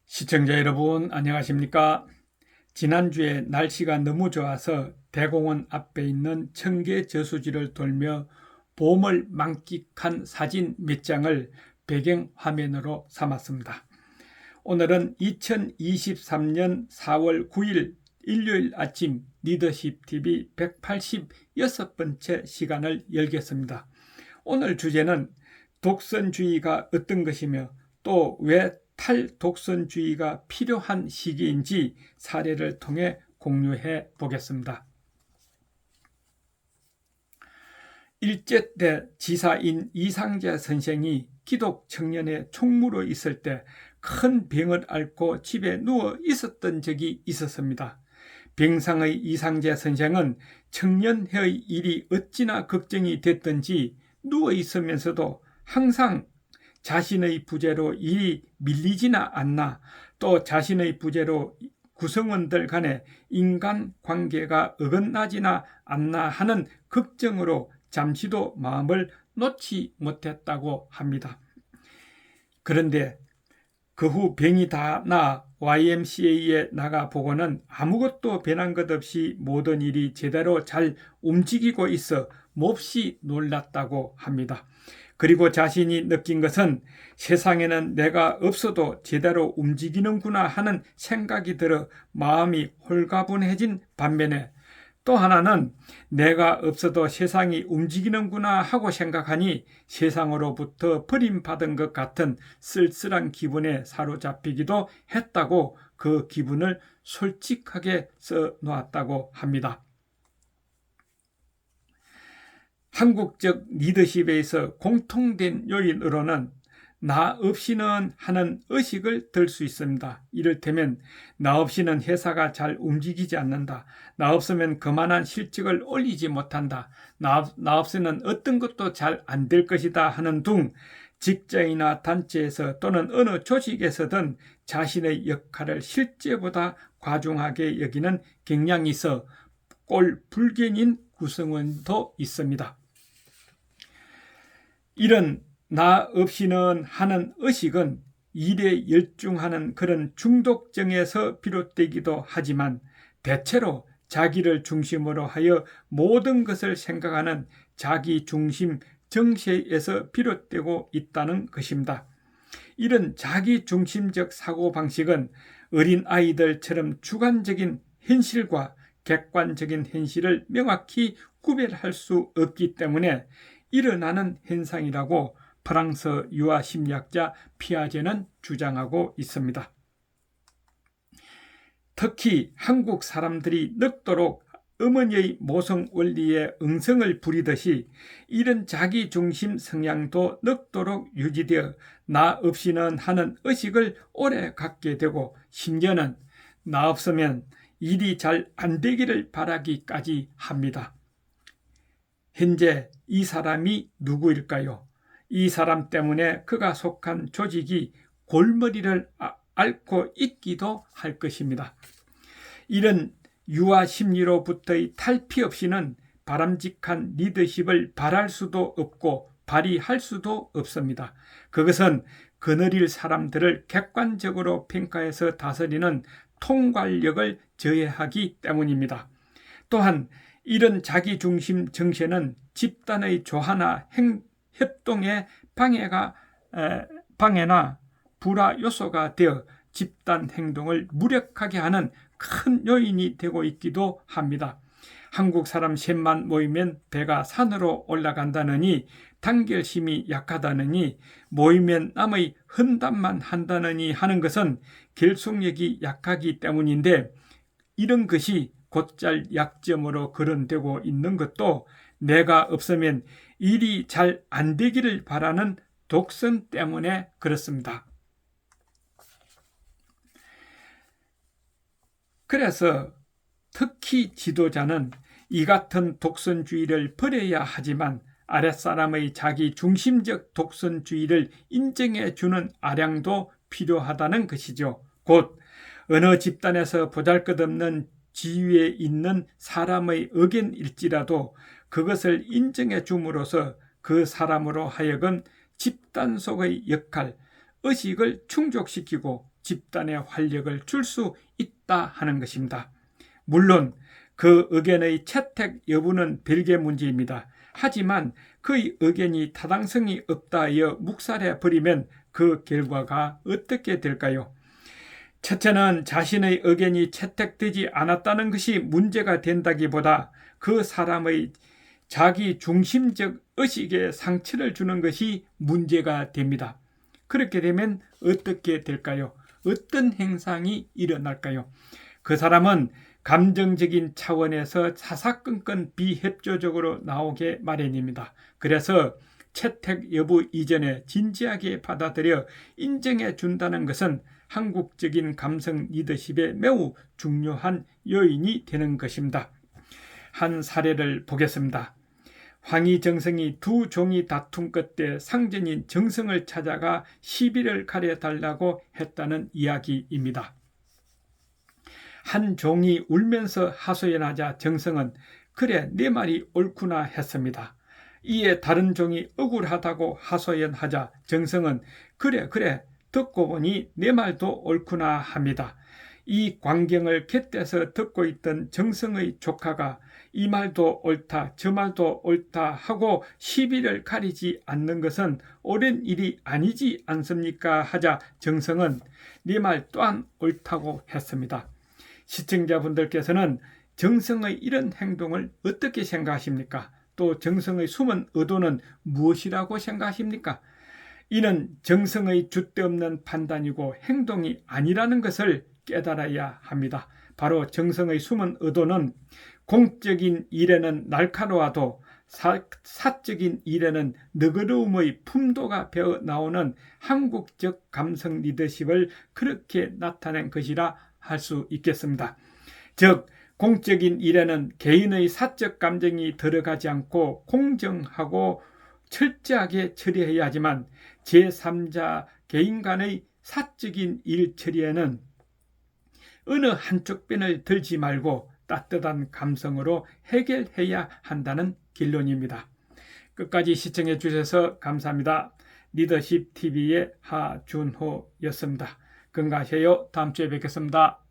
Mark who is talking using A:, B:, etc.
A: 시청자 여러분 안녕하십니까? 지난주에 날씨가 너무 좋아서 대공원 앞에 있는 청계 저수지를 돌며 봄을 만끽한 사진 몇 장을 배경 화면으로 삼았습니다. 오늘은 2023년 4월 9일 일요일 아침 리더십TV 186번째 시간을 열겠습니다. 오늘 주제는 독선주의가 어떤 것이며 또 왜 탈독선주의가 필요한 시기인지 사례를 통해 공유해 보겠습니다. 일제 때 지사인 이상재 선생이 기독 청년의 총무로 있을 때 큰 병을 앓고 집에 누워 있었던 적이 있었습니다. 병상의 이상재 선생은 청년회의 일이 어찌나 걱정이 됐던지 누워 있으면서도 항상 자신의 부재로 일이 밀리지나 않나, 또 자신의 부재로 구성원들 간의 인간관계가 어긋나지나 않나 하는 걱정으로 잠시도 마음을 놓지 못했다고 합니다. 그런데 그 후 병이 다 나아 YMCA에 나가 보고는 아무것도 변한 것 없이 모든 일이 제대로 잘 움직이고 있어 몹시 놀랐다고 합니다. 그리고 자신이 느낀 것은 세상에는 내가 없어도 제대로 움직이는구나 하는 생각이 들어 마음이 홀가분해진 반면에, 또 하나는 내가 없어도 세상이 움직이는구나 하고 생각하니 세상으로부터 버림받은 것 같은 쓸쓸한 기분에 사로잡히기도 했다고 그 기분을 솔직하게 써놓았다고 합니다. 한국적 리더십에서 공통된 요인으로는 나 없이는 하는 의식을 들 수 있습니다. 이를테면 나 없이는 회사가 잘 움직이지 않는다. 나 없으면 그만한 실적을 올리지 못한다. 나 없이는 어떤 것도 잘 안 될 것이다 하는 등 직장이나 단체에서 또는 어느 조직에서든 자신의 역할을 실제보다 과중하게 여기는 경향이 있어 꼴불견인 구성원도 있습니다. 이런 나 없이는 하는 의식은 일에 열중하는 그런 중독증에서 비롯되기도 하지만 대체로 자기를 중심으로 하여 모든 것을 생각하는 자기중심 정세에서 비롯되고 있다는 것입니다. 이런 자기중심적 사고방식은 어린아이들처럼 주관적인 현실과 객관적인 현실을 명확히 구별할 수 없기 때문에 일어나는 현상이라고 프랑스 유아심리학자 피아제는 주장하고 있습니다. 특히 한국 사람들이 늙도록 어머니의 모성 원리에 응성을 부리듯이 이런 자기중심 성향도 늙도록 유지되어 나 없이는 하는 의식을 오래 갖게 되고 심지어는 나 없으면 일이 잘 안 되기를 바라기까지 합니다. 현재 이 사람이 누구일까요? 이 사람 때문에 그가 속한 조직이 골머리를 앓고 있기도 할 것입니다. 이런 유아 심리로부터의 탈피 없이는 바람직한 리더십을 발할 수도 없고 발휘할 수도 없습니다. 그것은 거느릴 사람들을 객관적으로 평가해서 다스리는 통괄력을 저해하기 때문입니다. 또한 이런 자기중심 정신은 집단의 조화나 협동의 방해나 불화 요소가 되어 집단 행동을 무력하게 하는 큰 요인이 되고 있기도 합니다. 한국 사람 셋만 모이면 배가 산으로 올라간다느니, 단결심이 약하다느니, 모이면 남의 헌담만 한다느니 하는 것은 결속력이 약하기 때문인데, 이런 것이 곧잘 약점으로 거론되고 있는 것도 내가 없으면 일이 잘 안 되기를 바라는 독선 때문에 그렇습니다. 그래서 특히 지도자는 이 같은 독선주의를 버려야 하지만 아랫사람의 자기 중심적 독선주의를 인정해 주는 아량도 필요하다는 것이죠. 곧 어느 집단에서 보잘것없는 지위에 있는 사람의 의견일지라도 그것을 인정해 줌으로써 그 사람으로 하여금 집단 속의 역할, 의식을 충족시키고 집단에 활력을 줄 수 있다 하는 것입니다. 물론 그 의견의 채택 여부는 별개 문제입니다. 하지만 그의 의견이 타당성이 없다 하여 묵살해 버리면 그 결과가 어떻게 될까요? 첫째는 자신의 의견이 채택되지 않았다는 것이 문제가 된다기보다 그 사람의 자기 중심적 의식에 상처를 주는 것이 문제가 됩니다. 그렇게 되면 어떻게 될까요? 어떤 행상이 일어날까요? 그 사람은 감정적인 차원에서 사사건건 비협조적으로 나오게 마련입니다. 그래서 채택 여부 이전에 진지하게 받아들여 인정해 준다는 것은 한국적인 감성 리더십에 매우 중요한 요인이 되는 것입니다. 한 사례를 보겠습니다. 황희 정성이 두 종이 다툰 끝에 상전인 정성을 찾아가 시비를 가려달라고 했다는 이야기입니다. 한 종이 울면서 하소연하자 정성은 그래 내 말이 옳구나 했습니다. 이에 다른 종이 억울하다고 하소연하자 정성은 그래 듣고 보니 내 말도 옳구나 합니다. 이 광경을 곁에서 듣고 있던 정성의 조카가 이 말도 옳다 저 말도 옳다 하고 시비를 가리지 않는 것은 옳은 일이 아니지 않습니까 하자 정성은 네 말 또한 옳다고 했습니다. 시청자분들께서는 정성의 이런 행동을 어떻게 생각하십니까? 또 정성의 숨은 의도는 무엇이라고 생각하십니까? 이는 정성의 줏대없는 판단이고 행동이 아니라는 것을 깨달아야 합니다. 바로 정성의 숨은 의도는 공적인 일에는 날카로워도 사적인 일에는 너그러움의 품도가 배어 나오는 한국적 감성 리더십을 그렇게 나타낸 것이라 할 수 있겠습니다. 즉 공적인 일에는 개인의 사적 감정이 들어가지 않고 공정하고 철저하게 처리해야 하지만 제3자 개인 간의 사적인 일 처리에는 어느 한쪽 편을 들지 말고 따뜻한 감성으로 해결해야 한다는 결론입니다. 끝까지 시청해 주셔서 감사합니다. 리더십TV의 하준호였습니다. 건강하세요. 다음 주에 뵙겠습니다.